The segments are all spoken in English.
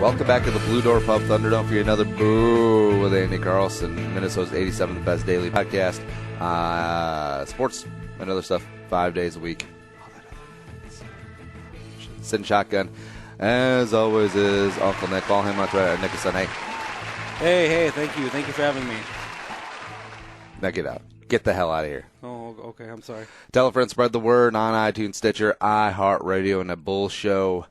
Welcome back to the Blue Door Pub Thunderdome for another Boo with Andy Carlson, Minnesota's 87th Best Daily Podcast. Sports and other stuff 5 days a week. Sitting shotgun, as always, is Uncle Nick. Call him out to Nicholson. Hey, thank you for having me. Now get out. Get the hell out of here. Oh, okay, I'm sorry. Tell a friend, spread the word on iTunes, Stitcher, iHeartRadio, and bullshow.co.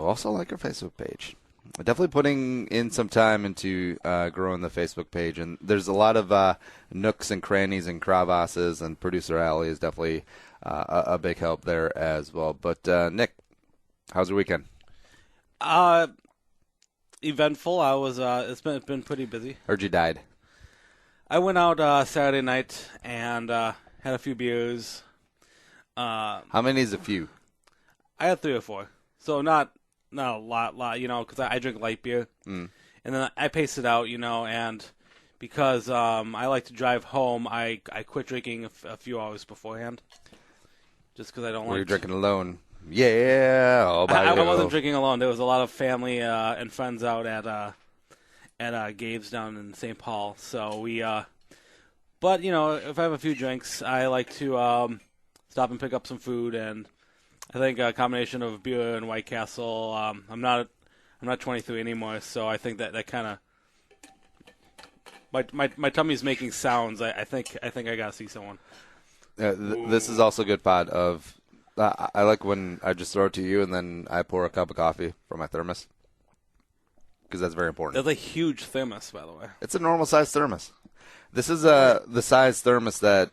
Also like our Facebook page. Definitely putting in some time into growing the Facebook page. And there's a lot of nooks and crannies and crevasses, and Producer Allie is definitely a big help there as well. But, Nick, how's your weekend? Eventful. I was. It's been pretty busy. Heard you died. I went out Saturday night and had a few beers. How many is a few? I had 3 or 4, so not a lot, because I drink light beer, and then I pace it out, and because I like to drive home, I quit drinking a few hours beforehand, just because I don't like. Were you drinking alone? Yeah, I wasn't drinking alone. There was a lot of family and friends out at Gabe's down in St. Paul. So we, but if I have a few drinks, I like to stop and pick up some food, and I think a combination of beer and White Castle. I'm not 23 anymore, so I think that kind of my tummy's making sounds. I think I gotta see someone. This is also a good pod of. I like when I just throw it to you and then I pour a cup of coffee from my thermos. Because that's very important. That's a huge thermos, by the way. It's a normal size thermos. This is the size thermos that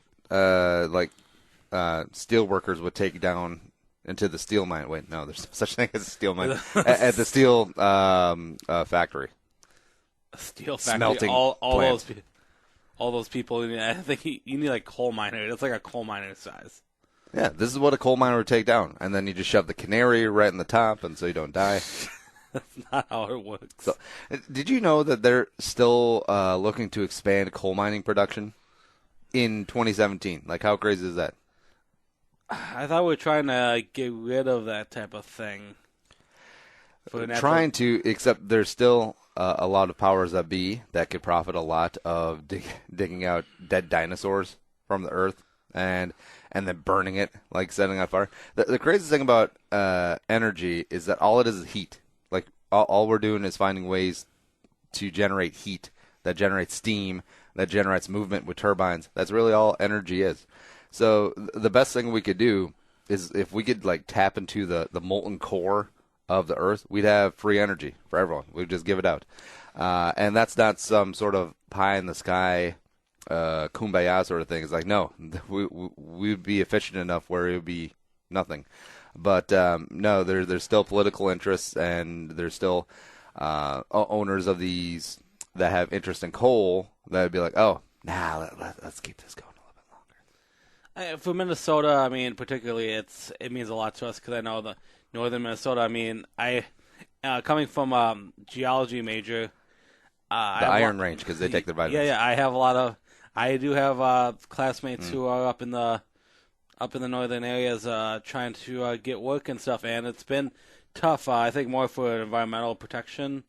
steel workers would take down into the steel mine. Wait, no, there's no such thing as a steel mine at the steel factory. A steel factory. Smelting all those people. I think you need like coal miner. It's like a coal miner size. Yeah, this is what a coal miner would take down, and then you just shove the canary right in the top, and so you don't die. That's not how it works. So, did you know that they're still looking to expand coal mining production in 2017? Like, how crazy is that? I thought we were trying to get rid of that type of thing. Trying to, except there's still a lot of powers that be that could profit a lot of digging out dead dinosaurs from the earth and then burning it, like setting on fire. The crazy thing about energy is that all it is heat. Like, all we're doing is finding ways to generate heat that generates steam, that generates movement with turbines. That's really all energy is. So the best thing we could do is if we could, like, tap into the molten core of the earth, we'd have free energy for everyone. We'd just give it out. And that's not some sort of pie-in-the-sky kumbaya sort of thing. It's like, no, we'd be efficient enough where it would be nothing. But no, there's still political interests, and there's still owners of these that have interest in coal that would be like, oh, let's keep this going a little bit longer. For Minnesota, I mean, particularly, it means a lot to us because I know the northern Minnesota. I mean, coming from geology major, the Iron Range, because they take their vitamins. Yeah, I do have classmates who are up in the northern areas trying to get work and stuff, and it's been tough. I think more for an environmental protection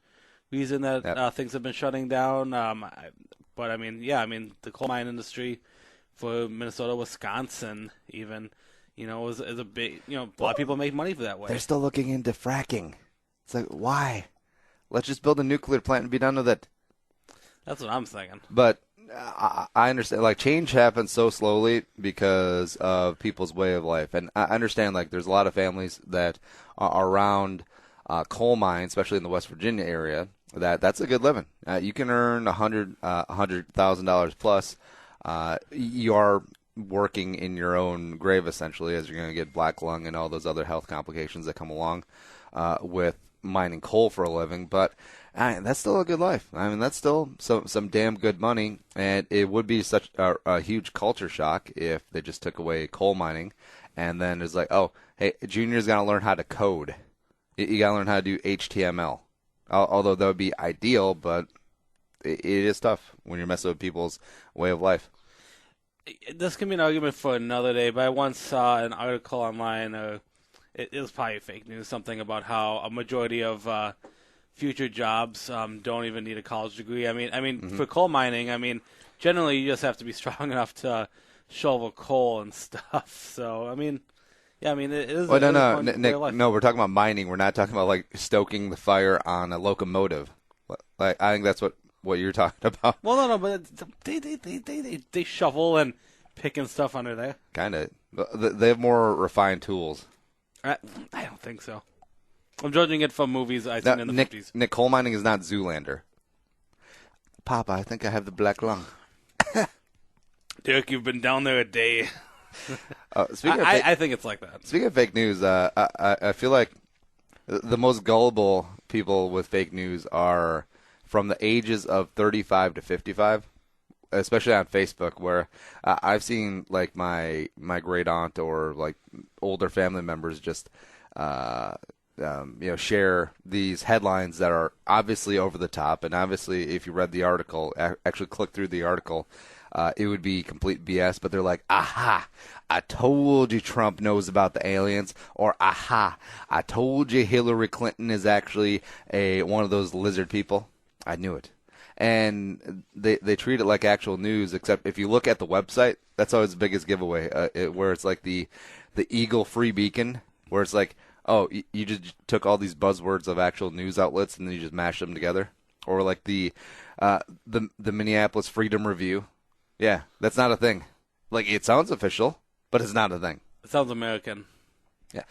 reason that things have been shutting down. But I mean, the coal mine industry for Minnesota, Wisconsin, even, is a big, a lot of people make money for that way. They're still looking into fracking. It's like, why? Let's just build a nuclear plant and be done with it. That's what I'm thinking. But I understand, like, change happens so slowly because of people's way of life. And I understand, like, there's a lot of families that are around coal mines, especially in the West Virginia area, that's a good living. You can earn $100,000 plus. You are working in your own grave, essentially, as you're going to get black lung and all those other health complications that come along with mining coal for a living. But that's still a good life. I mean, that's still some damn good money, and it would be such a huge culture shock if they just took away coal mining, and then it's like, oh, hey, Junior's got to learn how to code. You got to learn how to do HTML. Although that would be ideal, but it is tough when you're messing with people's way of life. This can be an argument for another day, but I once saw an article online, it was probably fake news, something about how a majority of future jobs don't even need a college degree. I mean, for coal mining, generally you just have to be strong enough to shovel coal and stuff. So, it is. Well, it is a no, fun way of Nick. life. No, we're talking about mining. We're not talking about like stoking the fire on a locomotive. Like I think that's what you're talking about. Well, no, but they shovel and picking stuff under there. Kind of. They have more refined tools. I don't think so. I'm judging it from movies I've seen in the 50s. Nick, coal mining is not Zoolander. Papa, I think I have the black lung. Derek, you've been down there a day. I think it's like that. Speaking of fake news, I feel like the most gullible people with fake news are from the ages of 35 to 55, especially on Facebook, where I've seen like my great aunt or like older family members just share these headlines that are obviously over the top, and obviously if you read the article, actually click through the article, it would be complete BS, but they're like, aha, I told you Trump knows about the aliens, or aha, I told you Hillary Clinton is actually one of those lizard people. I knew it. And they treat it like actual news, except if you look at the website, that's always the biggest giveaway, where it's like the Eagle Free Beacon, where it's like, oh, you just took all these buzzwords of actual news outlets and then you just mashed them together. Or like the Minneapolis Freedom Review. Yeah, that's not a thing. Like, it sounds official, but it's not a thing. It sounds American. Yeah.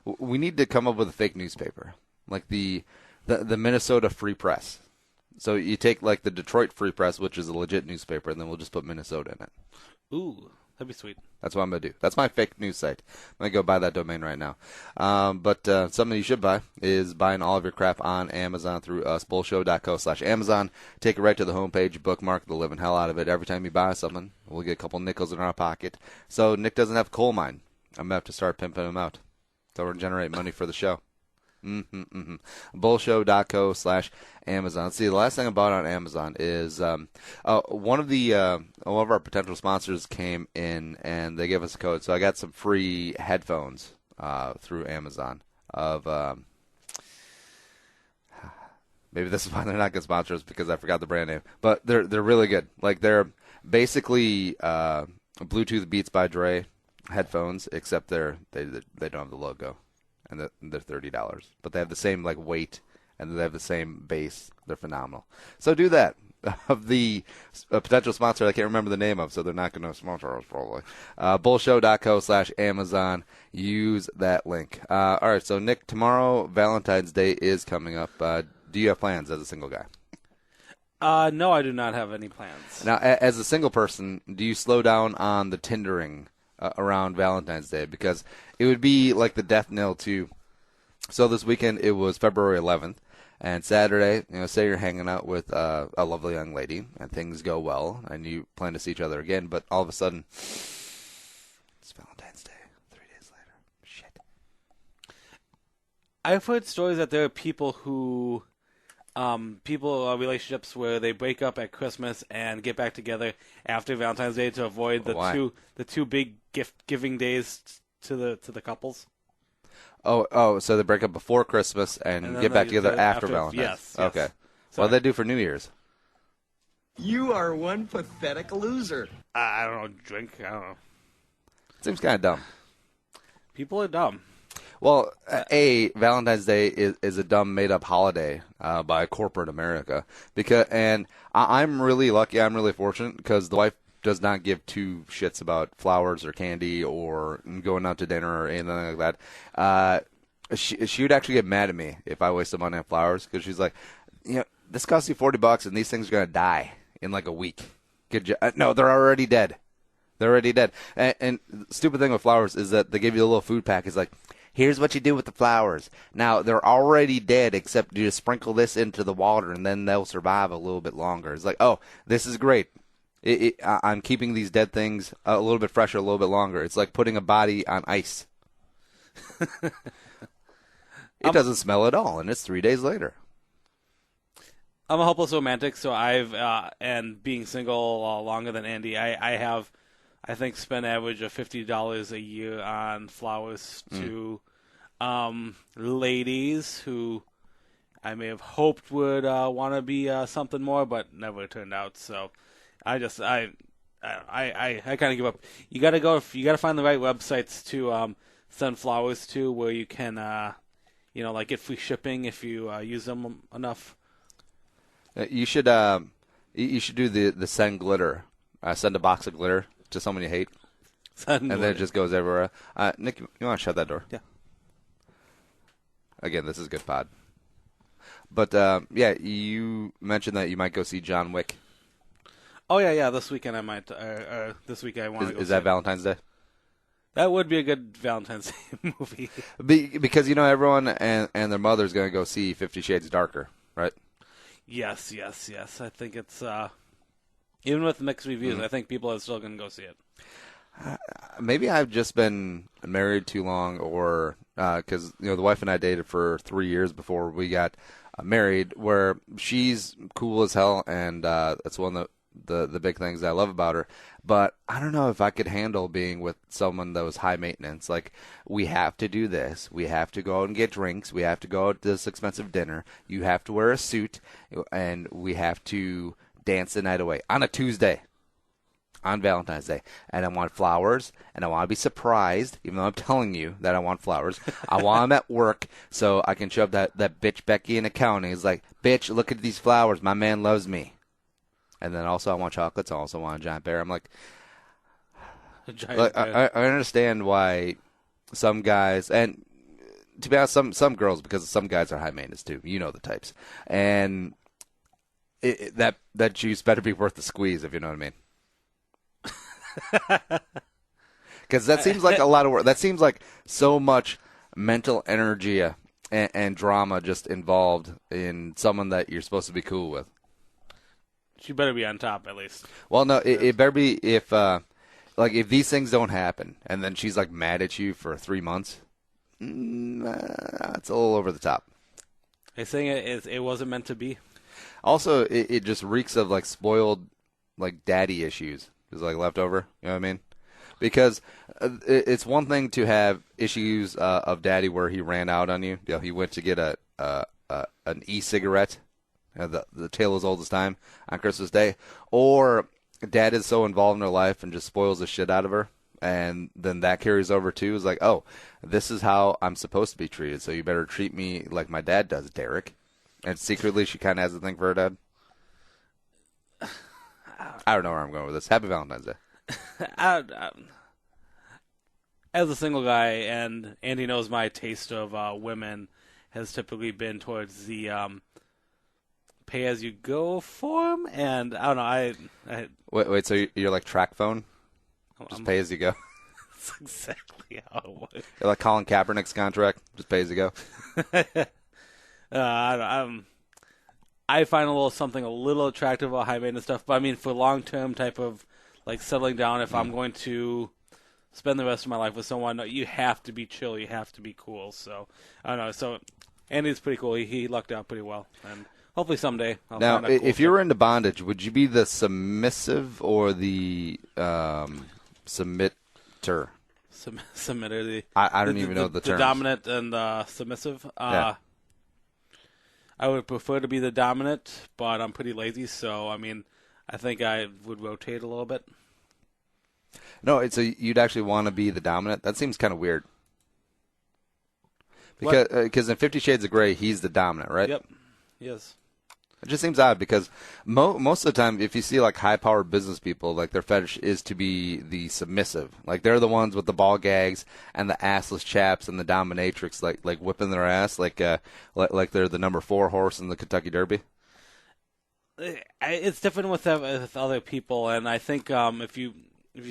We need to come up with a fake newspaper. Like the Minnesota Free Press. So you take like the Detroit Free Press, which is a legit newspaper, and then we'll just put Minnesota in it. Ooh, that'd be sweet. That's what I'm going to do. That's my fake news site. I'm going to go buy that domain right now. But something you should buy is buying all of your crap on Amazon through us, bullshow.co/Amazon. Take it right to the homepage, bookmark the living hell out of it. Every time you buy something, we'll get a couple nickels in our pocket. So Nick doesn't have a coal mine. I'm going to have to start pimping him out. So we're going to generate money for the show. Bullshow.co/Amazon. Let's see, the last thing I bought on Amazon is one of our potential sponsors came in and they gave us a code. So I got some free headphones through Amazon of maybe this is why they're not good sponsors, because I forgot the brand name. But they're really good. Like, they're basically Bluetooth Beats by Dre headphones, except they don't have the logo. And they're $30, but they have the same like weight, and they have the same bass. They're phenomenal. So do that. Of the potential sponsor, I can't remember the name of, so they're not going to sponsor us probably. Bullshow.co/Amazon. Use that link. All right. So Nick, tomorrow Valentine's Day is coming up. Do you have plans as a single guy? No, I do not have any plans. Now, as a single person, do you slow down on the Tindering around Valentine's Day? Because it would be like the death knell to. So this weekend it was February 11th, and Saturday, say you're hanging out with a lovely young lady and things go well and you plan to see each other again, but all of a sudden it's Valentine's Day 3 days later. Shit. I've heard stories that there are people who relationships where they break up at Christmas and get back together after Valentine's Day to avoid the two big gift giving days to the couples. Oh, so they break up before Christmas and get back together after Valentine's. Yes. Okay. What do they do for New Year's? You are one pathetic loser. I don't know. Drink. I don't know. Seems kind of dumb. People are dumb. Well, Valentine's Day is a dumb made-up holiday by corporate America. And I'm really lucky. I'm really fortunate because the wife does not give two shits about flowers or candy or going out to dinner or anything like that. She would actually get mad at me if I wasted money on flowers, because she's like, this costs you $40 and these things are going to die in like a week. Good job. No, they're already dead. They're already dead. And the stupid thing with flowers is that they give you a little food pack. It's like, here's what you do with the flowers. Now, they're already dead, except you just sprinkle this into the water, and then they'll survive a little bit longer. It's like, oh, this is great. I'm keeping these dead things a little bit fresher, a little bit longer. It's like putting a body on ice. It doesn't smell at all, and it's 3 days later. I'm a hopeless romantic, so and being single longer than Andy, I have, I think, spent an average of $50 a year on flowers to ladies who I may have hoped would want to be something more, but never turned out. So I kind of give up. You got to find the right websites to send flowers to, where you can like get free shipping if you use them enough. You should do the send glitter. Send a box of glitter to someone you hate. Then it just goes everywhere. Nick, you want to shut that door? Yeah. Again, this is good pod. But, you mentioned that you might go see John Wick. Oh, yeah. This weekend I might. This week I want to go see. Is that Valentine's Day? That would be a good Valentine's Day movie. Because, everyone and their mother's going to go see 50 Shades Darker, right? Yes. I think it's, even with mixed reviews, I think people are still going to go see it. Maybe I've just been married too long, or because the wife and I dated for 3 years before we got married, where she's cool as hell, and that's one of the big things I love about her. But I don't know if I could handle being with someone that was high maintenance. Like, we have to do this. We have to go out and get drinks. We have to go out to this expensive dinner. You have to wear a suit, and we have to dance the night away on a Tuesday. On Valentine's Day, and I want flowers, and I want to be surprised, even though I'm telling you that I want flowers. I want them at work, so I can show up that bitch Becky in accounting. It's like, bitch, look at these flowers. My man loves me. And then also I want chocolates. I also want a giant bear. I'm like, I understand why some guys, and to be honest, some girls, because some guys are high maintenance too. You know the types, and that juice better be worth the squeeze, if you know what I mean. Because that seems like a lot of work. That seems like so much mental energy and drama just involved in someone that you're supposed to be cool with. She better be on top, at least. Well, no, it better be if these things don't happen, and then she's like mad at you for 3 months. It's a little over the top. They're saying it wasn't meant to be. Also, it just reeks of like spoiled, like daddy issues. Is like leftover, you know what I mean? Because it's one thing to have issues of daddy where he ran out on you. He went to get an e-cigarette, the tale as old as time, on Christmas Day, or dad is so involved in her life and just spoils the shit out of her, and then that carries over too. It's like, oh, this is how I'm supposed to be treated, so you better treat me like my dad does, Derek. And secretly, she kind of has a thing for her dad. I don't know where I'm going with this. Happy Valentine's Day. As a single guy, and Andy knows my taste of women has typically been towards the pay-as-you-go form, and I don't know. Wait. So you're like track phone? Just pay as you go? That's exactly how it works. You're like Colin Kaepernick's contract? Just pay as you go? I find something a little attractive about high maintenance stuff, but I mean for long term type of like settling down. If I'm going to spend the rest of my life with someone, you have to be chill, you have to be cool. So I don't know. So Andy's pretty cool. He lucked out pretty well, and hopefully someday I'll now, find a cool if you were into bondage, would you be the submissive or the submitter? Submitter. I don't even know the terms. The dominant and submissive. Yeah. I would prefer to be the dominant, but I'm pretty lazy, so I mean, I think I would rotate a little bit. No, so you'd actually want to be the dominant? That seems kind of weird. Because in 50 Shades of Grey, he's the dominant, right? Yep. Yes. It just seems odd because most of the time, if you see like high-powered business people, like their fetish is to be the submissive. Like they're the ones with the ball gags and the assless chaps and the dominatrix, like whipping their ass, like they're the number 4 horse in the Kentucky Derby. It's different with other people, and I think if you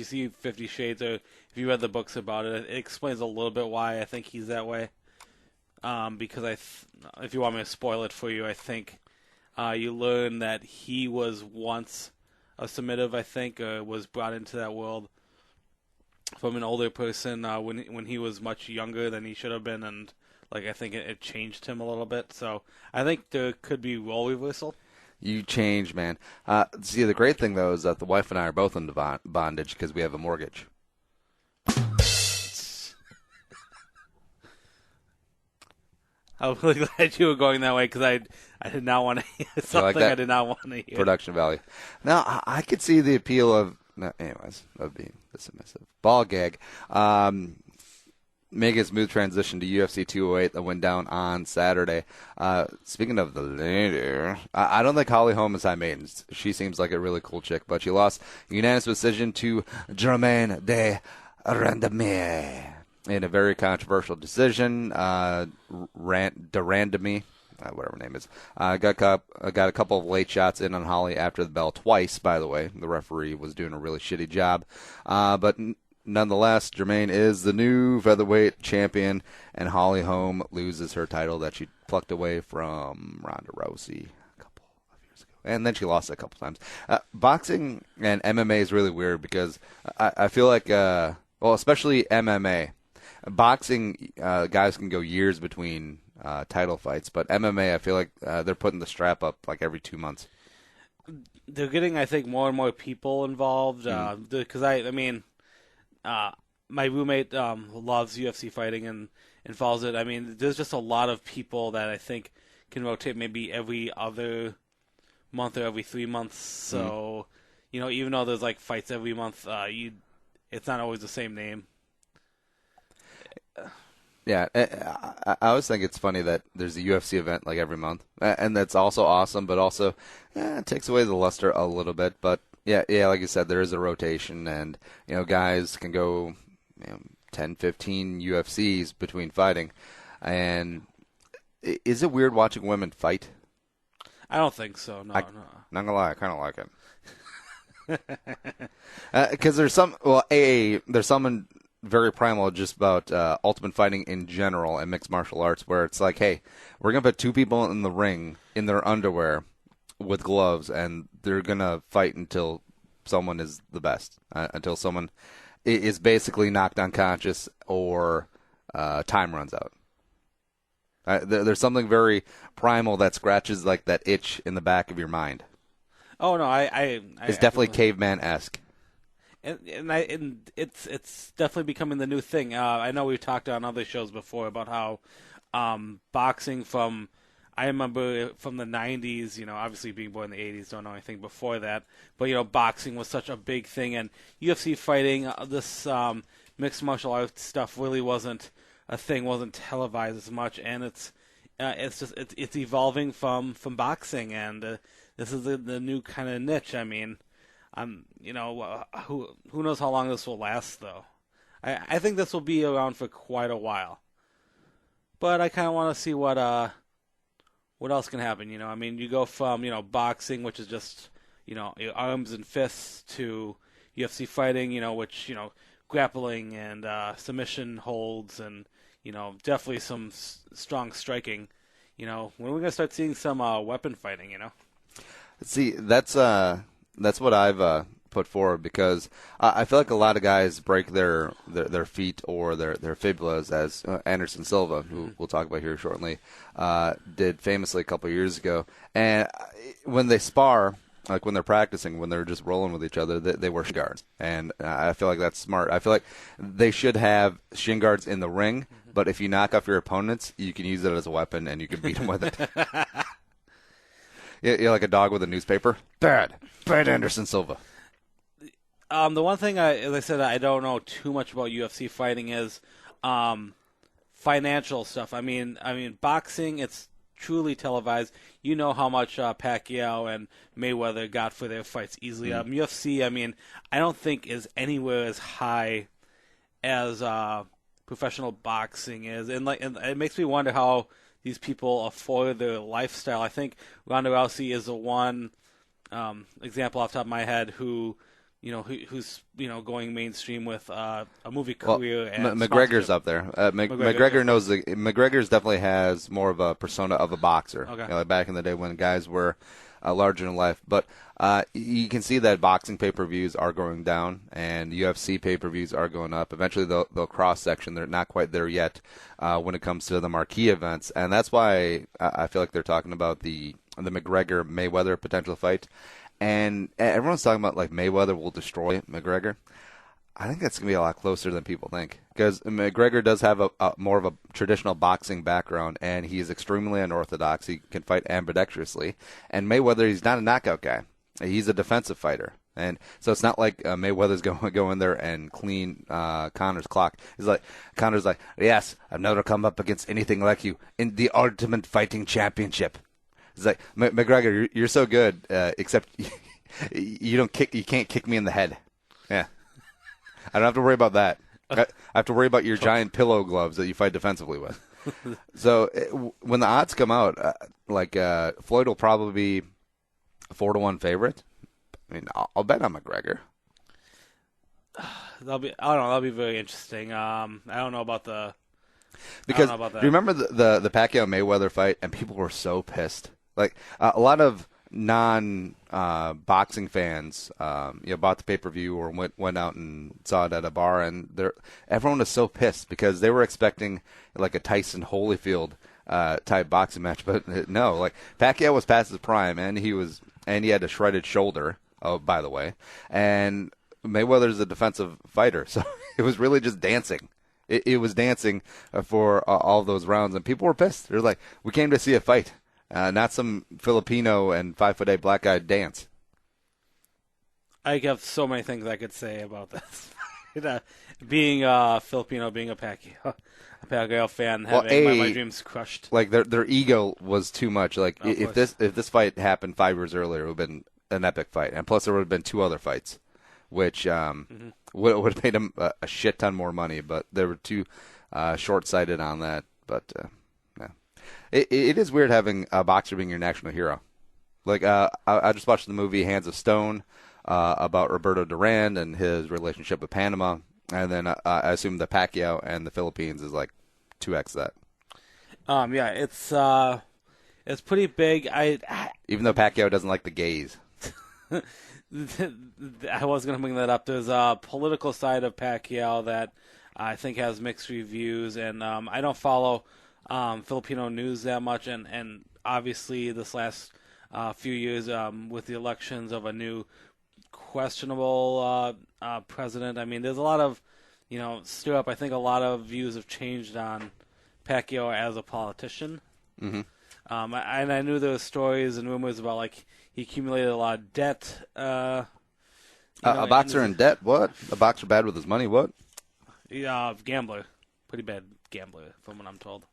see 50 Shades or if you read the books about it, it explains a little bit why I think he's that way. Because if you want me to spoil it for you, I think. You learn that he was once a submissive, I think, was brought into that world from an older person when he was much younger than he should have been, and like I think it changed him a little bit. So I think there could be role reversal. You change, man. See, the great thing though is that the wife and I are both into bondage because we have a mortgage. I'm really glad you were going that way because I did not want to hear something like I did not want to hear. Production value. Now, I could see the appeal of, no, anyways, of being dismissive. Ball gag. Making a smooth transition to UFC 208 that went down on Saturday. Speaking of the lady, I don't think Holly Holm is high maintenance. She seems like a really cool chick, but she lost unanimous decision to Germaine de Randamie in a very controversial decision. De Randamie, whatever her name is, got a couple of late shots in on Holly after the bell twice, by the way. The referee was doing a really shitty job. But nonetheless, Germaine is the new featherweight champion, and Holly Holm loses her title that she plucked away from Ronda Rousey a couple of years ago. And then she lost it a couple times. Boxing and MMA is really weird because I feel like, well, especially MMA. Boxing, guys can go years between title fights, but MMA, I feel like they're putting the strap up like every 2 months. They're getting, I think, more and more people involved because my roommate loves UFC fighting and follows it. I mean, there's just a lot of people that I think can rotate maybe every other month or every 3 months. So, even though there's like fights every month, it's not always the same name. Yeah, I always think it's funny that there's a UFC event like every month, and that's also awesome, but also it takes away the luster a little bit. But yeah, like you said, there is a rotation, and guys can go 10, 15 UFCs between fighting. And is it weird watching women fight? I don't think so. No, no. Not gonna lie, I kind of like it. Because there's some, there's something very primal just about ultimate fighting in general and mixed martial arts, where it's like, hey, we're gonna put two people in the ring in their underwear with gloves, and they're gonna fight until someone is the best, until someone is basically knocked unconscious or time runs out. There's something very primal that scratches like that itch in the back of your mind. Oh no, it's definitely caveman-esque. And it's definitely becoming the new thing. I know we've talked on other shows before about how boxing I remember from the 90s, obviously being born in the 80s, don't know anything before that, but boxing was such a big thing, and UFC fighting, this mixed martial arts stuff really wasn't a thing, wasn't televised as much, and it's evolving from boxing, and this is the new kind of niche. I mean, who knows how long this will last, though. I think this will be around for quite a while. But I kind of want to see what else can happen, I mean, you go from, boxing, which is just, your arms and fists, to UFC fighting, which, grappling and submission holds and, definitely some strong striking. When are we going to start seeing some weapon fighting, See, that's what I've put forward, because I feel like a lot of guys break their feet or their fibulas, as Anderson Silva, who we'll talk about here shortly, did famously a couple of years ago. And when they spar, like when they're practicing, when they're just rolling with each other, they wear shin guards. And I feel like that's smart. I feel like they should have shin guards in the ring, but if you knock off your opponents, you can use it as a weapon and you can beat them with it. You're like a dog with a newspaper. Bad Anderson Silva. The one thing, as I said, I don't know too much about UFC fighting is financial stuff. I mean, boxing, it's truly televised. You know how much Pacquiao and Mayweather got for their fights easily. UFC, I mean, I don't think is anywhere as high as professional boxing is, and it makes me wonder how these people afford their lifestyle. I think Ronda Rousey is the one example off the top of my head who's going mainstream with a movie career. And McGregor's up there. McGregor's definitely has more of a persona of a boxer. Okay. Like back in the day when guys were larger in life. But you can see that boxing pay-per-views are going down and UFC pay-per-views are going up. Eventually they'll cross-section. They're not quite there yet when it comes to the marquee events. And that's why I feel like they're talking about the McGregor-Mayweather potential fight. And everyone's talking about like Mayweather will destroy McGregor. I think that's going to be a lot closer than people think, because McGregor does have a more of a traditional boxing background, and he is extremely unorthodox. He can fight ambidextrously. And Mayweather, he's not a knockout guy. He's a defensive fighter. And so it's not like Mayweather's going to go in there and clean Connor's clock. Connor's like, yes, I've never come up against anything like you in the Ultimate Fighting Championship. He's like, McGregor, you're so good, except you can't kick me in the head. Yeah. I don't have to worry about that. I have to worry about your giant pillow gloves that you fight defensively with. So when the odds come out, Floyd will probably be a 4-1 favorite. I mean, I'll bet on McGregor. That'll be very interesting. I don't know about the. Because do you remember the Pacquiao Mayweather fight? And people were so pissed. Like a lot of non-boxing fans, bought the pay-per-view or went out and saw it at a bar, and everyone was so pissed because they were expecting like a Tyson Holyfield type boxing match, but no, like Pacquiao was past his prime, and he had a shredded shoulder. Oh, by the way, and Mayweather's a defensive fighter, so it was really just dancing. It was dancing for all those rounds, and people were pissed. They're like, "We came to see a fight." Not some Filipino and 5'8" black guy dance. I have so many things I could say about this. Being Filipino, being a Pacquiao fan, having my dreams crushed. Like their ego was too much. Like if this fight happened 5 years earlier, it would have been an epic fight, and plus there would have been 2 other fights, which would have paid him a shit ton more money. But they were too short-sighted on that. But It is weird having a boxer being your national hero. Like I just watched the movie Hands of Stone about Roberto Duran and his relationship with Panama, and then I assume the Pacquiao and the Philippines is like 2x that. Yeah, it's pretty big. Even though Pacquiao doesn't like the gays. I was going to bring that up. There's a political side of Pacquiao that I think has mixed reviews, and I don't follow Filipino news that much, and obviously this last few years with the elections of a new questionable president. I mean, there's a lot of stir up. I think a lot of views have changed on Pacquiao as a politician. Mm-hmm. And I knew there were stories and rumors about like he accumulated a lot of debt. A boxer in debt? What? A boxer bad with his money? What? Gambler, pretty bad gambler, from what I'm told.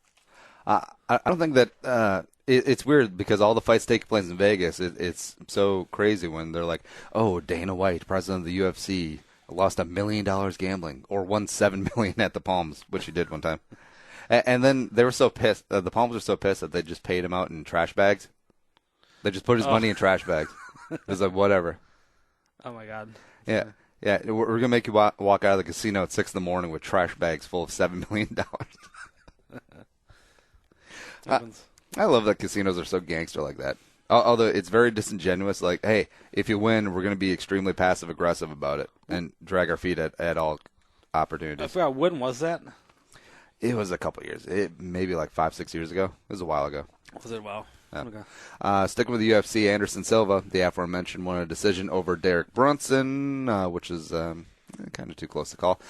I don't think that it's weird because all the fights take place in Vegas. It's so crazy when they're like, "Oh, Dana White, president of the UFC, lost $1 million gambling, or won $7 million at the Palms," which he did one time. And then they were so pissed. The Palms were so pissed that they just paid him out in trash bags. They just put his money in trash bags. It was like, whatever. Oh my God. Yeah. We're gonna make you walk out of the casino at 6 a.m. with trash bags full of $7 million. I love that casinos are so gangster like that. Although it's very disingenuous. Like, hey, if you win, we're going to be extremely passive aggressive about it and drag our feet at all opportunities. I forgot, when was that? It was a couple years. Maybe like 5-6 years ago. It was a while ago. Was it? Wow. Yeah. Okay. Sticking with the UFC, Anderson Silva, the aforementioned, won a decision over Derek Brunson, which is kind of too close to call.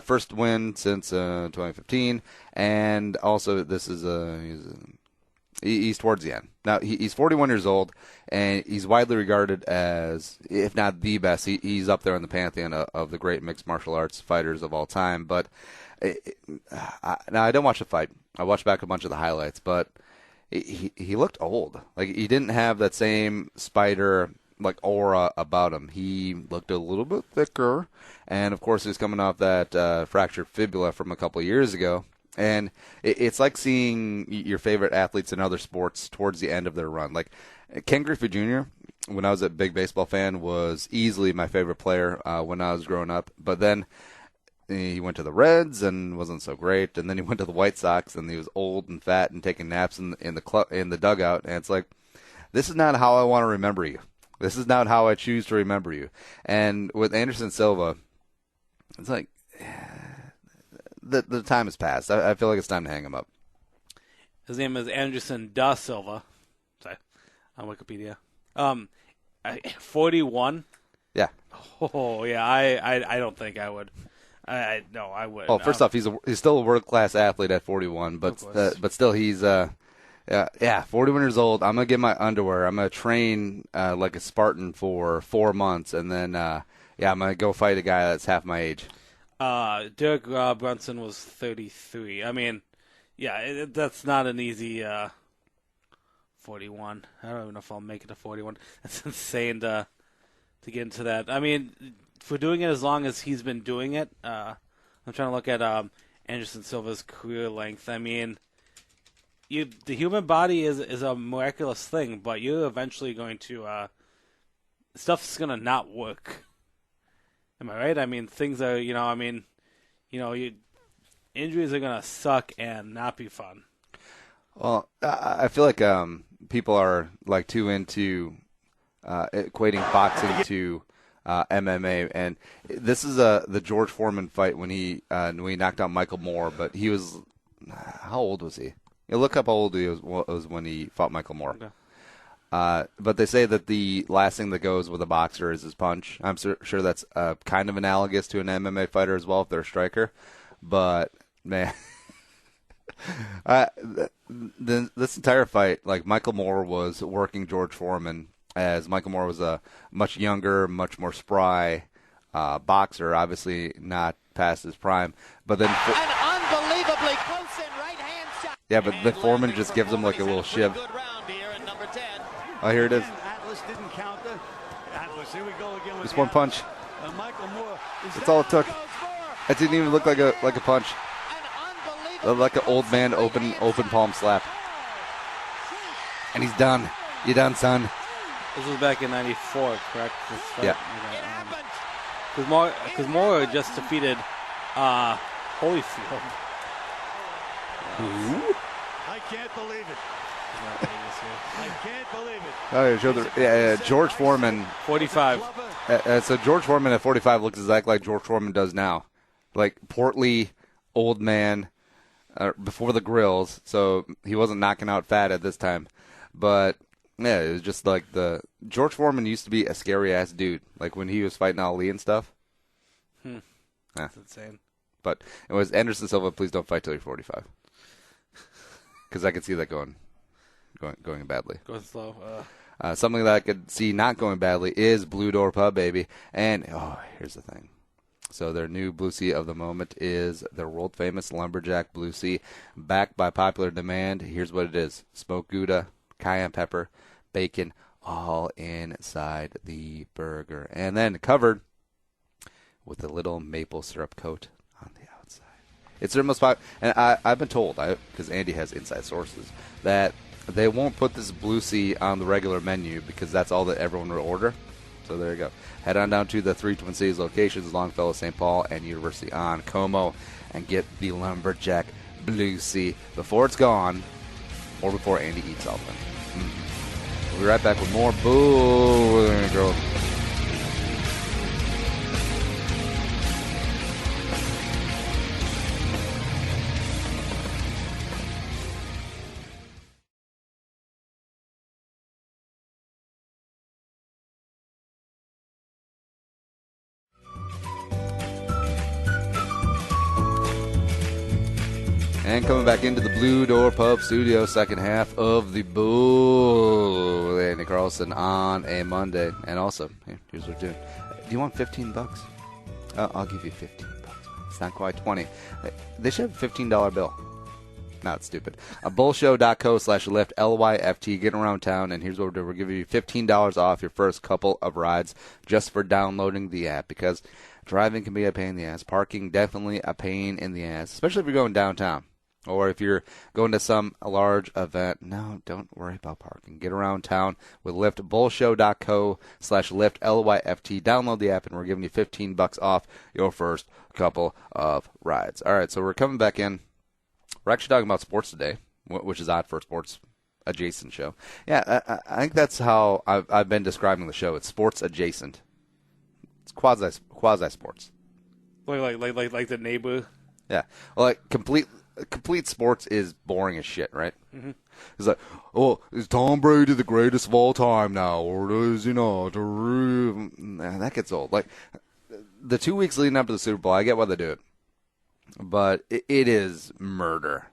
First win since 2015, and also this is he's towards the end. Now, he's 41 years old, and he's widely regarded as, if not the best, he's up there in the pantheon of the great mixed martial arts fighters of all time. But now, I didn't watch the fight. I watched back a bunch of the highlights, but he looked old. Like, he didn't have that same spider like aura about him. He looked a little bit thicker, and of course, he was coming off that fractured fibula from a couple of years ago. And it's like seeing your favorite athletes in other sports towards the end of their run. Like Ken Griffey Jr., when I was a big baseball fan, was easily my favorite player when I was growing up. But then he went to the Reds and wasn't so great. And then he went to the White Sox, and he was old and fat and taking naps in the dugout. And it's like, this is not how I want to remember you. This is not how I choose to remember you. And with Anderson Silva, it's like, the time has passed. I feel like it's time to hang him up. His name is Anderson da Silva. Sorry, on Wikipedia. 41. Yeah. Oh Oh yeah, I don't think I would. No, I would. Oh, first off, he's still a world-class athlete at 41, but still he's 41 years old. I'm gonna get my underwear. I'm gonna train like a Spartan for 4 months, and then I'm gonna go fight a guy that's half my age. Derek Brunson was 33. I mean, that's not an easy 41. I don't even know if I'll make it to 41. That's insane to get into that. I mean, for doing it as long as he's been doing it, I'm trying to look at Anderson Silva's career length. I mean, the human body is a miraculous thing, but you're eventually going to stuff's gonna not work. Am I right? I mean, things are, injuries are gonna suck and not be fun. Well, I feel like people are like too into equating boxing to MMA, and this is the George Foreman fight when he knocked out Michael Moore. But he was, how old was he? You look up how old he was when he fought Michael Moore. Okay. But they say that the last thing that goes with a boxer is his punch. I'm sure that's kind of analogous to an MMA fighter as well if they're a striker. But, man, this entire fight, like Michael Moore was working George Foreman, as Michael Moore was a much younger, much more spry boxer, obviously not past his prime. But then an unbelievably close in right-hand shot. Yeah, but the Foreman just gives him like a little shiv. Oh, here it is. Atlas didn't count the Atlas. Here we go again with just one punch. Michael Moore. That's all it took. That didn't even look like a punch. Like an old man open palm slap. And he's done. You done, son. This was back in '94, correct? Yeah. Because Moore just defeated Holyfield. Who? I can't believe it. I can't believe it. Oh, show George Foreman. 45. So George Foreman at 45 looks exactly like George Foreman does now. Like portly, old man, before the grills. So he wasn't knocking out fat at this time. But, yeah, it was just like George Foreman used to be a scary-ass dude. Like when he was fighting Ali and stuff. That's insane. But it was Anderson Silva, please don't fight till you're 45. Because I could see that going badly. Going slow. Something that I could see not going badly is Blue Door Pub, baby. And, here's the thing. So their new Blue Sea of the moment is their world-famous Lumberjack Blue Sea. Backed by popular demand, here's what it is. Smoked Gouda, cayenne pepper, bacon, all inside the burger. And then covered with a little maple syrup coat on the outside. It's their most popular, and I've been told, because Andy has inside sources, that they won't put this Blue Sea on the regular menu because that's all that everyone will order. So there you go. Head on down to the 3 Twin Cities locations, Longfellow, St. Paul, and University on Como, and get the Lumberjack Blue Sea before it's gone or before Andy eats all of them. We'll be right back with more Boo Girls. And coming back into the Blue Door Pub studio, second half of the Bull. Andy Carlson on a Monday. And also, here's what we're doing. Do you want $15? I'll give you $15. It's not quite 20. They should have a $15 bill. Not stupid. Bullshow.co/lift, LYFT, getting around town. And here's what we're doing. We're giving you $15 off your first couple of rides just for downloading the app. Because driving can be a pain in the ass. Parking, definitely a pain in the ass. Especially if you're going downtown. Or if you're going to some large event, no, don't worry about parking. Get around town with Lyft. Bullshow.co/Lyft, LYFT. Download the app, and we're giving you $15 off your first couple of rides. All right, so we're coming back in. We're actually talking about sports today, which is odd for a sports adjacent show. Yeah, I think that's how I've been describing the show. It's sports adjacent. It's quasi sports. Like the neighbor. Yeah, well, like complete. complete sports is boring as shit, right? Mm-hmm. It's like, oh, is Tom Brady the greatest of all time now, or is he not? That gets old. Like the 2 weeks leading up to the Super Bowl, I get why they do it, but it is murder.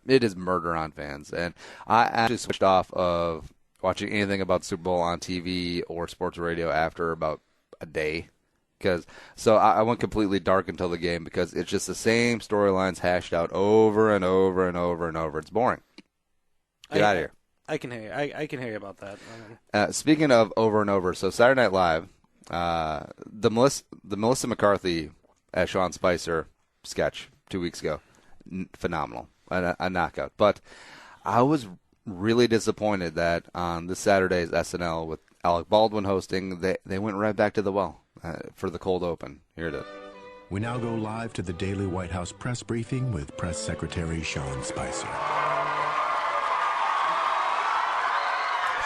It is murder on fans, and I actually switched off of watching anything about the Super Bowl on TV or sports radio after about a day. So I went completely dark until the game because it's just the same storylines hashed out over and over and over and over. It's boring. Get out of here. I can hear you. I can hear you about that. Speaking of over and over, so Saturday Night Live, the Melissa McCarthy as Sean Spicer sketch 2 weeks ago, phenomenal, a knockout. But I was really disappointed that on this Saturday's SNL with Alec Baldwin hosting, they went right back to the well. For the cold open. Here it is. We now go live to the daily White House press briefing with Press Secretary Sean Spicer.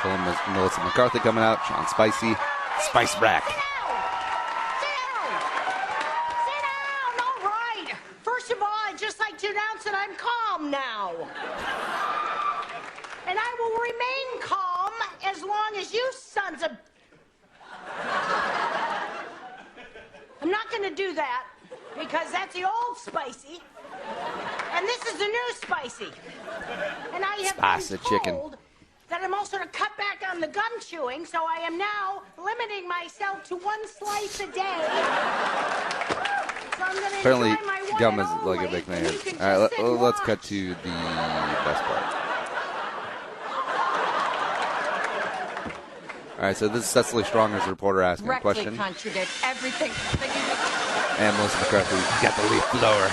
So Melissa McCarthy coming out, Sean Spicy, Spice Rack. Sit down. All right. First of all, I'd just like to announce that I'm calm now. And I will remain calm as long as you sons of... I'm not going to do that because that's the old Spicy, and this is the new Spicy. And I have Spicy been told chicken. that I'm also to cut back on the gum chewing, so I am now limiting myself to 1 slice a day. So I'm going to Apparently, enjoy my one gum and is like a only, big thing. and you can All right, just sit and let's watch. cut to the best part. All right, so this is Cecily Strong as a reporter asking a question. Contradict everything. And Melissa McCarthy got the leaf blower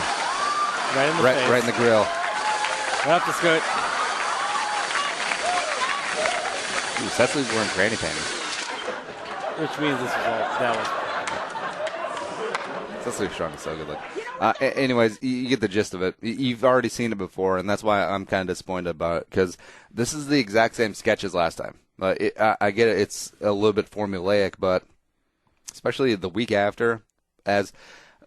Right in the face. right in the grill. Right up the skirt. Ooh, Cecily's wearing granny panties. Which means this was all, that was... Cecily Strong is so good looking. Anyways, you get the gist of it. You've already seen it before, and that's why I'm kind of disappointed about it, because this is the exact same sketch as last time. I get it. It's a little bit formulaic, but especially the week after, as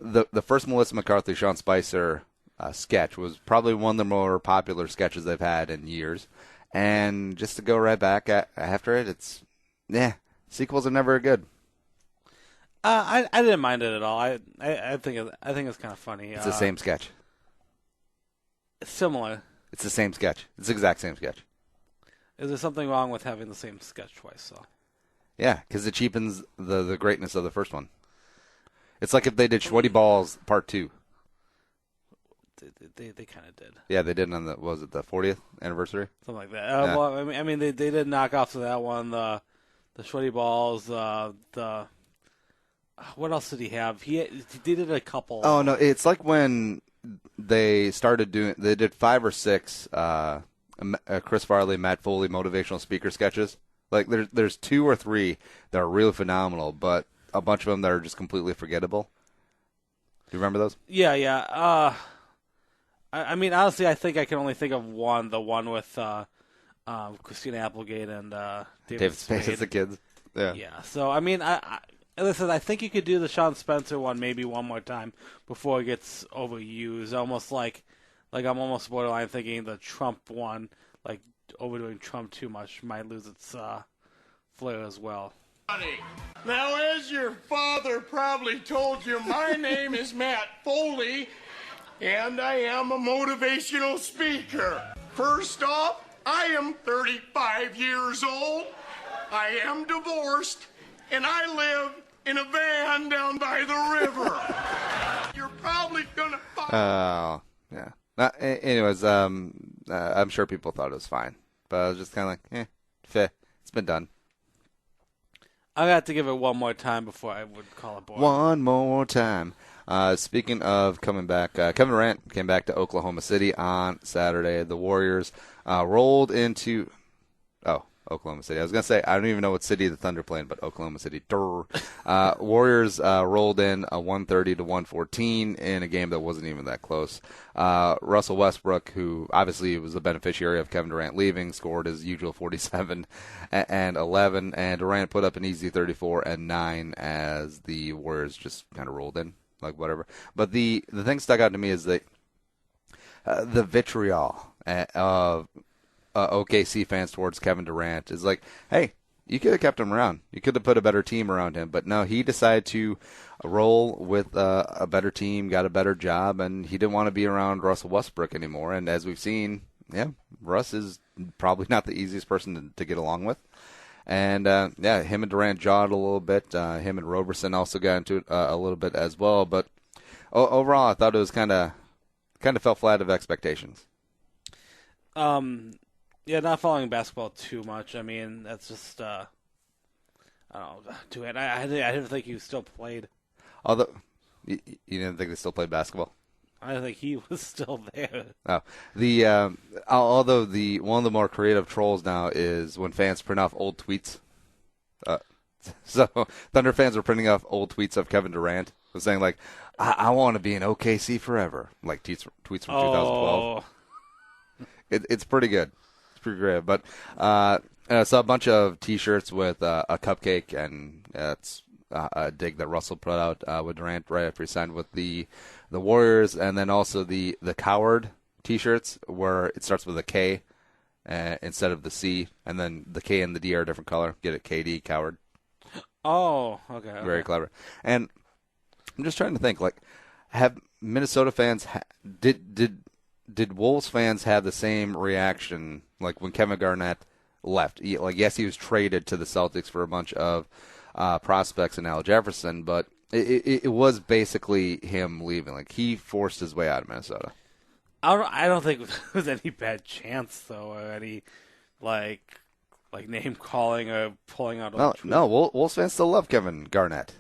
the first Melissa McCarthy, Sean Spicer sketch was probably one of the more popular sketches they've had in years. And just to go right back after it, sequels are never good. I didn't mind it at all. I think it's kind of funny. It's the same sketch. Similar. It's the same sketch. It's the exact same sketch. Is there something wrong with having the same sketch twice, though? Yeah, because it cheapens the greatness of the first one. It's like if they did Sweaty Balls Part 2. They kind of did. Yeah, they did on the, was it the 40th anniversary? Something like that. Yeah. Well, I mean, they did knock off to that one. The Sweaty Balls. The what else did he have? He did a couple. Oh no, it's like when they started doing. They did 5 or 6 Chris Farley, Matt Foley motivational speaker sketches. Like there's 2 or 3 that are really phenomenal, but a bunch of them that are just completely forgettable. Do you remember those? Yeah. I mean, honestly, I think I can only think of one. The one with Christina Applegate and David Spade as the kids. Yeah. Yeah. So I mean, listen, I think you could do the Sean Spencer one maybe one more time before it gets overused. Almost like I'm almost borderline thinking the Trump one, like overdoing Trump too much, might lose its flair as well. Now, as your father probably told you, my name is Matt Foley, and I am a motivational speaker. First off, I am 35 years old, I am divorced, and I live in a van down by the river. You're probably gonna find... Oh, yeah. Anyways, I'm sure people thought it was fine, but I was just kind of like, fair. It's been done. I got to give it one more time before I would call it boring. One more time. Speaking of coming back, Kevin Durant came back to Oklahoma City on Saturday. The Warriors rolled into Oklahoma City. I was going to say, I don't even know what city the Thunder played, but Oklahoma City. Warriors rolled in a 130-114 in a game that wasn't even that close. Russell Westbrook, who obviously was the beneficiary of Kevin Durant leaving, scored his usual 47 and 11, and Durant put up an easy 34 and 9 as the Warriors just kind of rolled in, like whatever. But the thing stuck out to me is that the vitriol of OKC fans towards Kevin Durant is like, hey, you could have kept him around. You could have put a better team around him. But no, he decided to roll with a better team, got a better job, and he didn't want to be around Russell Westbrook anymore. And as we've seen, Russ is probably not the easiest person to get along with. And, him and Durant jawed a little bit. Him and Roberson also got into it a little bit as well. But overall, I thought it was kind of fell flat of expectations. Not following basketball too much. I mean, that's just, I don't know, too bad. I didn't think he still played. Although, you didn't think they still played basketball? I didn't think he was still there. Oh, although one of the more creative trolls now is when fans print off old tweets. So Thunder fans were printing off old tweets of Kevin Durant, was saying like, "I want to be in OKC forever," like tweets from 2012. It's pretty good. It's pretty great. But I saw a bunch of T-shirts with a cupcake, and it's a dig that Russell put out with Durant right after he signed with the Warriors, and then also the Coward T-shirts where it starts with a K instead of the C, and then the K and the D are a different color. Get it, KD, Coward. Oh, okay. Very clever. And I'm just trying to think, like, have Minnesota fans did Wolves fans have the same reaction like when Kevin Garnett left? Like, yes, he was traded to the Celtics for a bunch of prospects and Al Jefferson, but it was basically him leaving. Like, he forced his way out of Minnesota. I don't think there was any bad chance, though, or any, like name calling or pulling out. No, Wolves fans still love Kevin Garnett.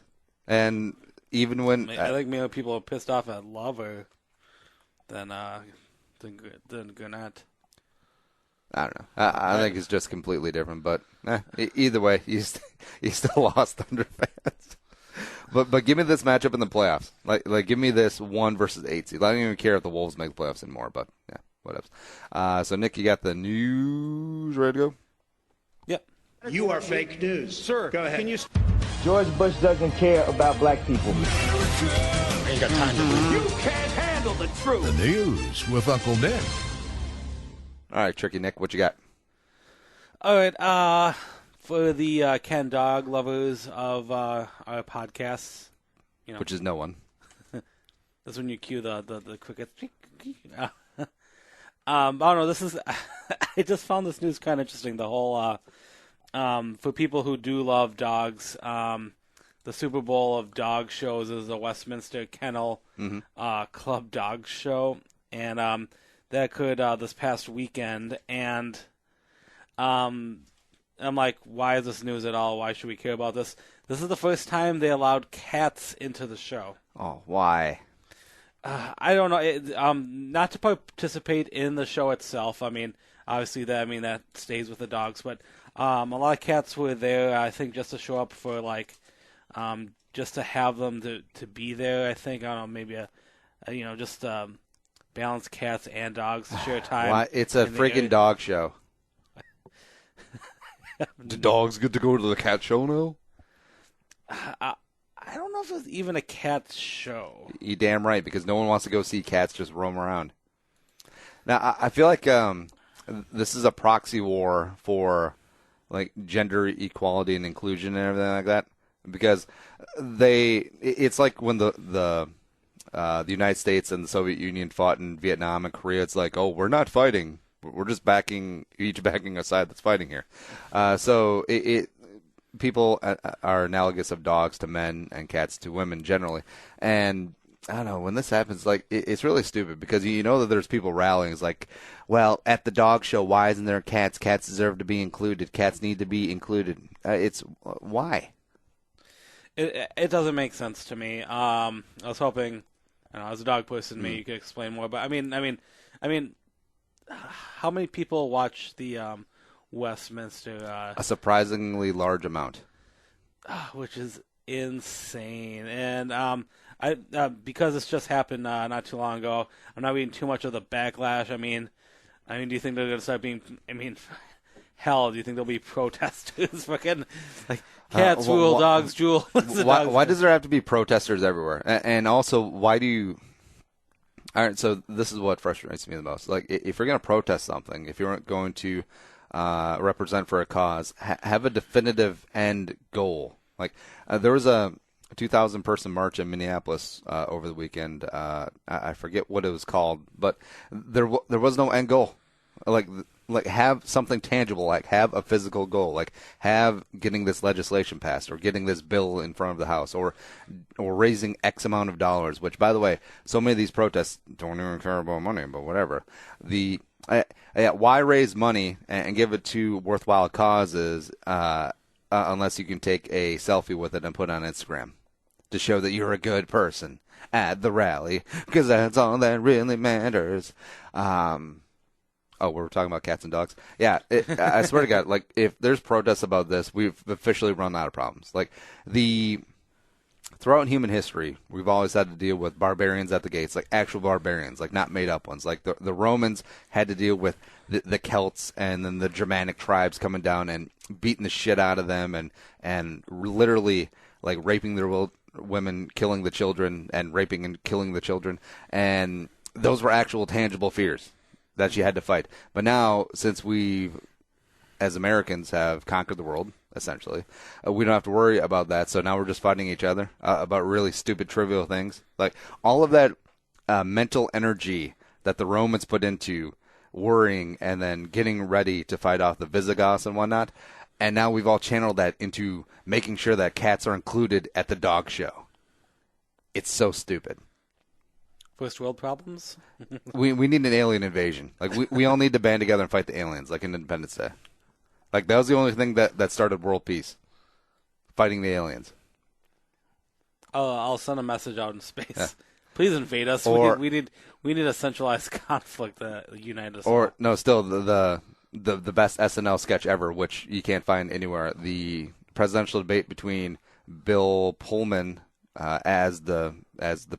And even when... I think maybe people are pissed off at Lover than Garnett. I don't know. I think it's just completely different. But either way, you still lost Thunder fans. But give me this matchup in the playoffs. Like give me this 1 versus 8 seed. I don't even care if the Wolves make the playoffs anymore. But yeah, whatever. So Nick, you got the news ready to go? Yep. You are fake news, sir. Go ahead. George Bush doesn't care about black people. Ain't got time to read. You can't handle the truth. The news with Uncle Nick. All right, Tricky Nick, what you got? All right, for the Ken Dog lovers of our podcasts, Which is no one. That's when you cue the cricket. I don't know. This is. I just found this news kind of interesting. The whole for people who do love dogs, the Super Bowl of dog shows is the Westminster Kennel Club Dog Show, and that occurred this past weekend. And I'm like, why is this news at all? Why should we care about this? This is the first time they allowed cats into the show. Oh, why? I don't know. Not to participate in the show itself. I mean, obviously that stays with the dogs. But a lot of cats were there, I think, just to show up for just to have them to be there. I think I don't know, maybe just balance cats and dogs to share time. Why? It's a freaking dog show. Do dogs get to go to the cat show now? I don't know if it's even a cat show. You damn right, because no one wants to go see cats just roam around. Now, I feel like this is a proxy war for like gender equality and inclusion and everything like that, because it's like when the United States and the Soviet Union fought in Vietnam and Korea. It's like, oh, we're not fighting. We're just backing a side that's fighting here. So people are analogous of dogs to men and cats to women generally. And I don't know, when this happens, like, it's really stupid because you know that there's people rallying. It's like, well, at the dog show, why isn't there cats? Cats deserve to be included. Cats need to be included. It's why? It doesn't make sense to me. I was hoping, as a dog person, maybe you could explain more. But I mean, how many people watch the Westminster? A surprisingly large amount, which is insane. And I because this just happened not too long ago, I'm not reading too much of the backlash. I mean, do you think they're going to start being? I mean, hell, do you think there'll be protesters? Fucking like cats rule, dogs drool. Why does there have to be protesters everywhere? And also, why do you? All right, so this is what frustrates me the most. Like, if you're going to protest something, if you're going to represent for a cause, have a definitive end goal. Like, there was a 2,000-person march in Minneapolis over the weekend. I forget what it was called, but there was no end goal. Like have something tangible, like have a physical goal, like have getting this legislation passed or getting this bill in front of the House or raising X amount of dollars, which, by the way, so many of these protests don't even care about money, but whatever. Why raise money and give it to worthwhile causes unless you can take a selfie with it and put it on Instagram to show that you're a good person at the rally, because that's all that really matters. Oh, we're talking about cats and dogs? Yeah, I swear to God, like, if there's protests about this, we've officially run out of problems. Like, throughout human history, we've always had to deal with barbarians at the gates, like actual barbarians, like not made up ones. Like, the Romans had to deal with the Celts and then the Germanic tribes coming down and beating the shit out of them and literally, like, raping their women, killing the children, and raping and killing the children. And those were actual tangible fears that you had to fight. But now, since we, as Americans, have conquered the world, essentially, we don't have to worry about that. So now we're just fighting each other about really stupid, trivial things. Like, all of that mental energy that the Romans put into worrying and then getting ready to fight off the Visigoths and whatnot, and now we've all channeled that into making sure that cats are included at the dog show. It's so stupid. First world problems? we need an alien invasion. Like, we all need to band together and fight the aliens, like in Independence Day. Like, that was the only thing that started world peace. Fighting the aliens. I'll send a message out in space. Yeah. Please invade us. Or, we need a centralized conflict that unites us. Or all. No, still the best SNL sketch ever, which you can't find anywhere. The presidential debate between Bill Pullman as the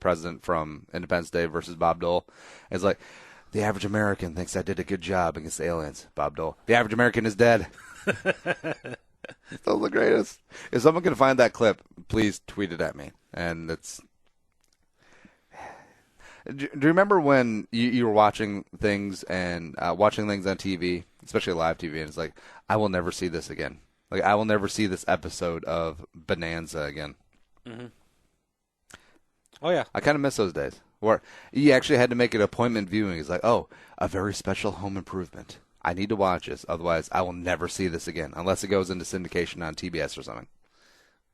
president from Independence Day versus Bob Dole. It's like, the average American thinks I did a good job against the aliens. Bob Dole. The average American is dead. Still the greatest. If someone can find that clip, please tweet it at me. And it's. Do you remember when you were watching things and watching things on TV, especially live TV, and it's like, I will never see this again. Like, I will never see this episode of Bonanza again. Mm-hmm. Oh, yeah. I kind of miss those days. Where you actually had to make an appointment viewing. It's like, oh, a very special home improvement. I need to watch this. Otherwise, I will never see this again. Unless it goes into syndication on TBS or something.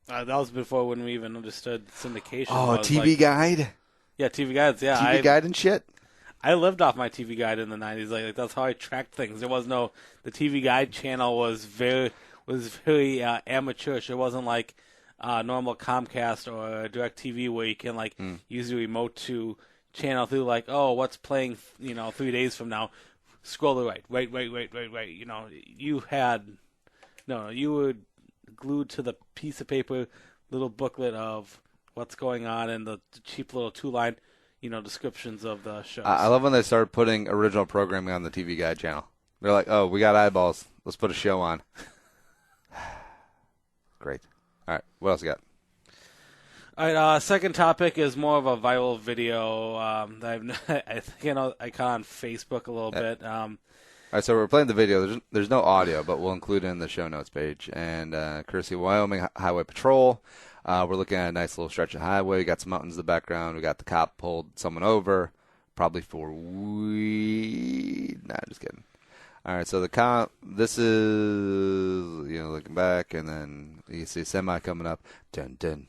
That was before when we even understood syndication. Oh, TV Guide? Yeah, TV Guides, yeah. TV Guide and shit? I lived off my TV Guide in the 90s. Like, that's how I tracked things. There was no... The TV Guide channel was very amateurish. It wasn't like... normal Comcast or DirecTV where you can use your remote to channel through what's playing 3 days from now, scroll to the right. You were glued to the piece of paper little booklet of what's going on and the cheap little 2-line descriptions of the shows. I love when they started putting original programming on the TV Guide channel. They're like, oh, we got eyeballs, let's put a show on. Great. All right, what else you got? All right, second topic is more of a viral video that I think I caught on Facebook a little bit. All right, so we're playing the video. There's no audio, but we'll include it in the show notes page. And courtesy of Wyoming Highway Patrol, we're looking at a nice little stretch of highway. We got some mountains in the background. We got the cop pulled someone over, probably for weed. Nah, just kidding. All right, so the cop, this is, looking back, and then you see semi coming up. Dun, dun,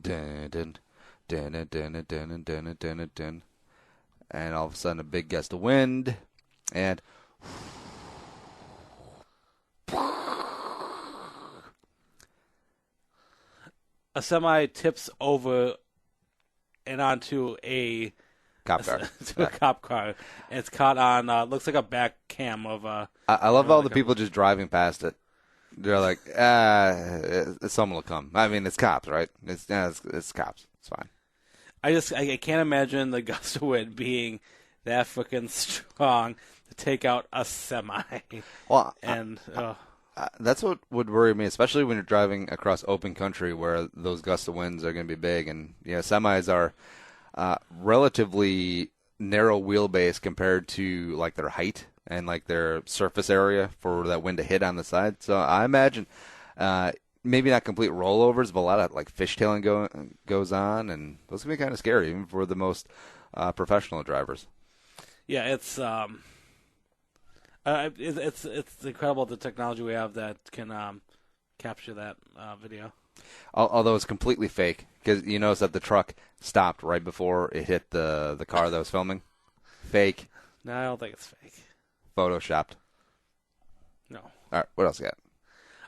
dun, dun, dun, dun, dun, dun, dun, dun, dun. And all of a sudden, a big gust of wind, and a semi tips over and onto a cop car. A cop car. And it's caught on, looks like a back cam of I love all the people just driving past it. They're like, someone will come. I mean, it's cops, right? It's cops. It's fine. I can't imagine the gust of wind being that freaking strong to take out a semi. Well, and that's what would worry me, especially when you're driving across open country where those gusts of winds are going to be big. And semis are relatively narrow wheelbase compared to like their height and like their surface area for that wind to hit on the side. So I imagine maybe not complete rollovers, but a lot of like fishtailing goes on, and those can be kind of scary even for the most professional drivers. Yeah, it's incredible the technology we have that can capture that video. Although it's completely fake, because you notice that the truck stopped right before it hit the car that was filming. Fake. No, I don't think it's fake. Photoshopped. No. All right, what else you got?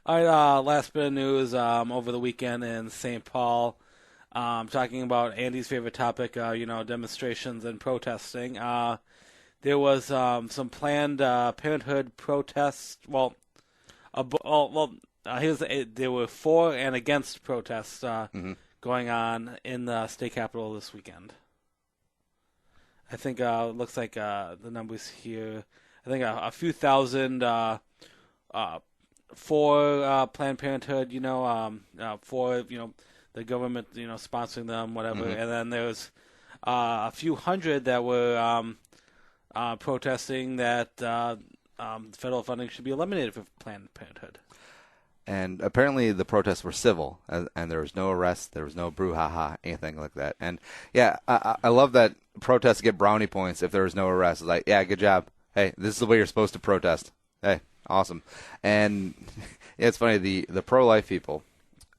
All right, last bit of news over the weekend in St. Paul. Talking about Andy's favorite topic, demonstrations and protesting. There was some Planned Parenthood protests. There were for and against protests going on in the state capitol this weekend. I think it looks like the numbers here. I think a few thousand for Planned Parenthood, for the government, sponsoring them, whatever. Mm-hmm. And then there's a few hundred that were protesting that federal funding should be eliminated for Planned Parenthood. And apparently the protests were civil, and there was no arrest, there was no brouhaha, anything like that. And yeah, I love that protests get brownie points if there was no arrest. It's like, yeah, good job. Hey, this is the way you're supposed to protest. Hey, awesome. And it's funny, the pro-life people,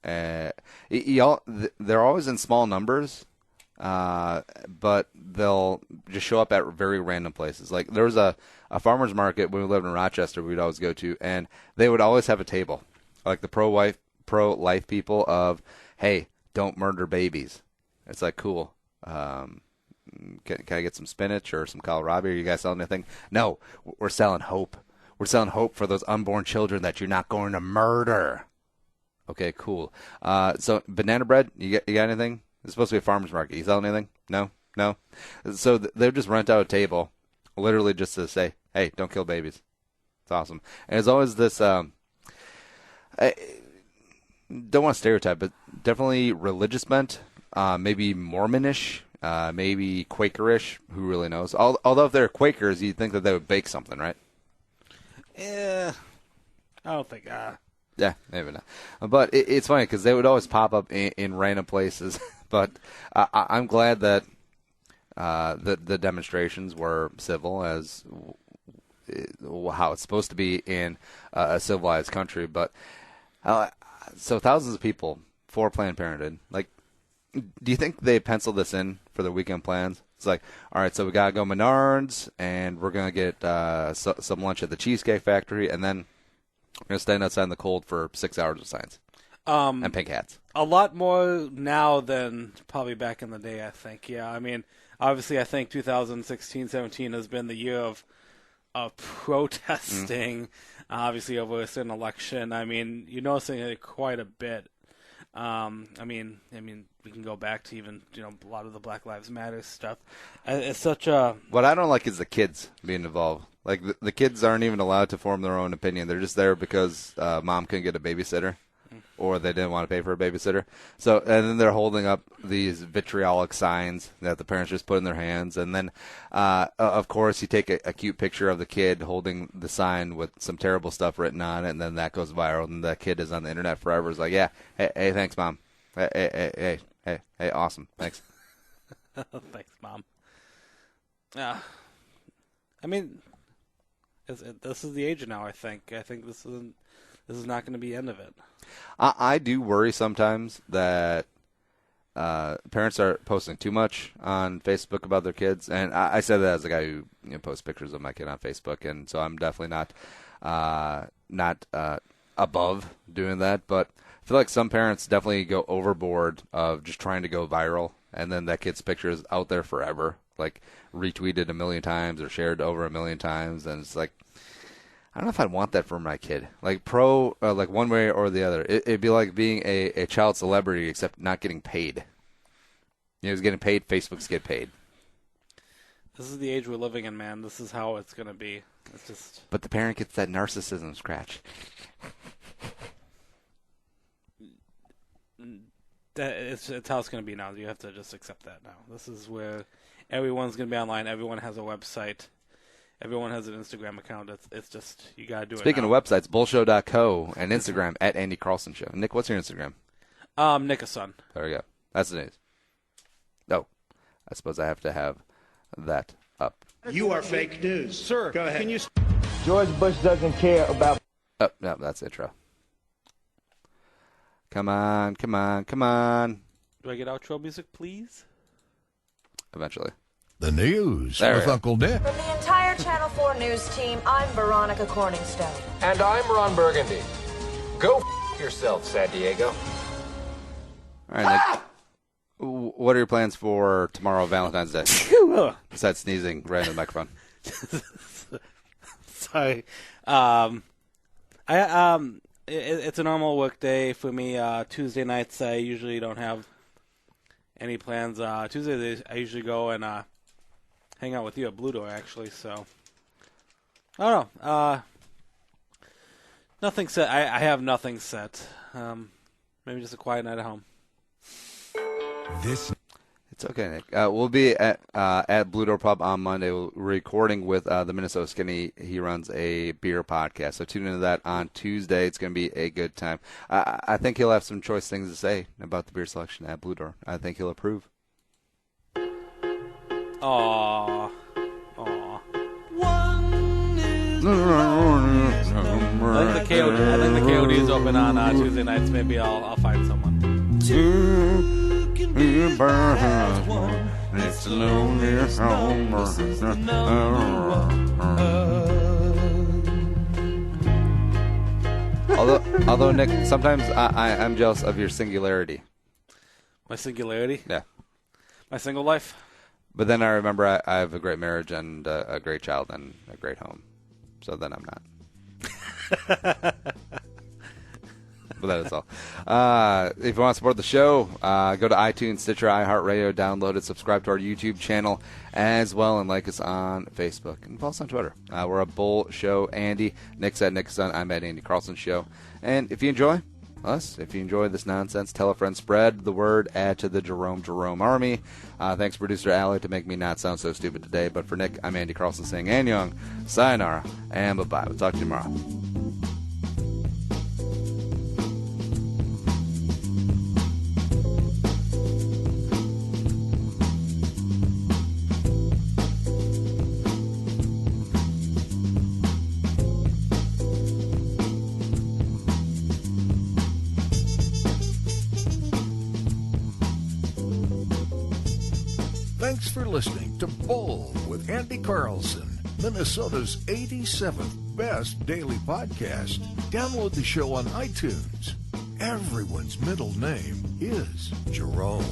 they're always in small numbers, but they'll just show up at very random places. Like there was a farmer's market when we lived in Rochester we'd always go to, and they would always have a table. Like the pro-life people of, hey, don't murder babies. It's like, cool. Can I get some spinach or some kohlrabi? Are you guys selling anything? No, we're selling hope. We're selling hope for those unborn children that you're not going to murder. Okay, cool. So banana bread, you got anything? It's supposed to be a farmer's market. You selling anything? No. So they'll just rent out a table, literally just to say, hey, don't kill babies. It's awesome. And there's always this. I don't want to stereotype, but definitely religious bent, maybe Mormonish, maybe Quakerish. Who really knows? Although if they're Quakers, you'd think that they would bake something, right? Yeah, I don't think. Yeah, maybe not. But it's funny because they would always pop up in random places. But I'm glad that the demonstrations were civil, as how it's supposed to be in a civilized country. But so thousands of people for Planned Parenthood. Like, do you think they penciled this in for their weekend plans? It's like, all right, so we gotta go Menards, and we're gonna get some lunch at the Cheesecake Factory, and then we're gonna stand outside in the cold for 6 hours of science and pink hats. A lot more now than probably back in the day, I think. Yeah, I mean, obviously, I think 2016-17 has been the year of protesting. Obviously, over a certain election. I mean, you're noticing it quite a bit. I mean, we can go back to even a lot of the Black Lives Matter stuff. It's such a. What I don't like is the kids being involved. Like the kids aren't even allowed to form their own opinion. They're just there because mom couldn't get a babysitter, or they didn't want to pay for a babysitter. So, and then they're holding up these vitriolic signs that the parents just put in their hands. And then, of course, you take a cute picture of the kid holding the sign with some terrible stuff written on it, and then that goes viral, and the kid is on the internet forever. It's like, yeah, hey, thanks, Mom. Hey, awesome, thanks. Thanks, Mom. I mean, this is the age now, I think. I think this is not going to be the end of it. I do worry sometimes that parents are posting too much on Facebook about their kids, and I say that as a guy who posts pictures of my kid on Facebook, and so I'm definitely not above doing that. But I feel like some parents definitely go overboard of just trying to go viral, and then that kid's picture is out there forever, like retweeted 1 million times or shared over 1 million times, and it's like, I don't know if I'd want that for my kid. Like like one way or the other. It'd be like being a child celebrity, except not getting paid. He's getting paid. Facebook's get paid. This is the age we're living in, man. This is how it's gonna be. It's just. But the parent gets that narcissism scratch. it's how it's going to be now. You have to just accept that now. This is where everyone's going to be online. Everyone has a website. Everyone has an Instagram account. It's just, you got to do it. Speaking of websites, bullshow.co and Instagram at Andy Carlson Show. Nick, what's your Instagram? Nickason. There we go. That's the news. Oh, I suppose I have to have that up. You are fake news. Sir, go ahead. Can you... George Bush doesn't care about... Oh, no, that's the intro. Come on, come on, come on. Do I get outro music, please? Eventually. The news There with Uncle Nick. From the entire Channel 4 news team, I'm Veronica Corningstone. And I'm Ron Burgundy. Go yourself, San Diego. All right, Nick. What are your plans for tomorrow, Valentine's Day? Besides sneezing right in the microphone. Sorry. It's a normal work day for me. Tuesday nights, I usually don't have any plans. Tuesdays, I usually go and hang out with you at Blue Door, actually. So, I don't know. Nothing set. I have nothing set. Maybe just a quiet night at home. It's okay, Nick. We'll be at Blue Door Pub on Monday. We're recording with the Minnesota Skinny. He runs a beer podcast. So tune into that on Tuesday. It's going to be a good time. I think he'll have some choice things to say about the beer selection at Blue Door. I think he'll approve. Aww. I think the KOD is open on Tuesday nights. Maybe I'll find someone. It's a lonely Although Nick, sometimes I'm jealous of your singularity. My singularity? Yeah. My single life? But then I remember I have a great marriage and a great child and a great home. So then I'm not. But that is all. If you want to support the show, go to iTunes, Stitcher, iHeartRadio, download it, subscribe to our YouTube channel as well, and like us on Facebook. And follow us on Twitter. We're a Bull Show. Andy, Nick's at Nickason. I'm at Andy Carlson Show. And if you enjoy us, if you enjoy this nonsense, tell a friend, spread the word, add to the Jerome Army. Thanks, producer Allie, to make me not sound so stupid today. But for Nick, I'm Andy Carlson saying, Annyeong, sayonara, and bye-bye. We'll talk to you tomorrow. Thanks for listening to Bull with Andy Carlson, Minnesota's 87th best daily podcast. Download the show on iTunes. Everyone's middle name is Jerome.